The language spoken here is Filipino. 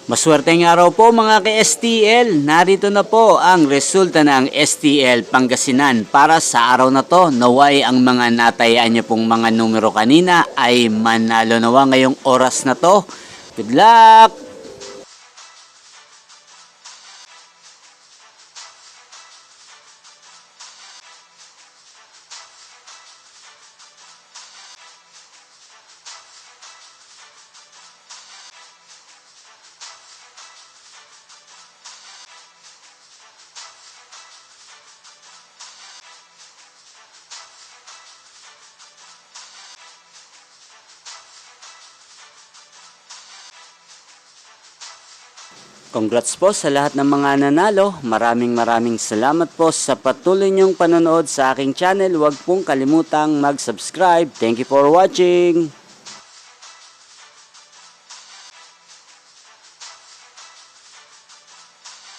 Maswerteng araw po mga ka-STL. Narito na po ang resulta ng STL Pangasinan para sa araw na to. Naway ang mga natayaan niyo pong mga numero kanina ay manalo nawa ngayong oras na to. Good luck! Congrats po sa lahat ng mga nanalo. Maraming salamat po sa patuloy niyong panonood sa aking channel. Huwag pong kalimutang mag-subscribe. Thank you for watching.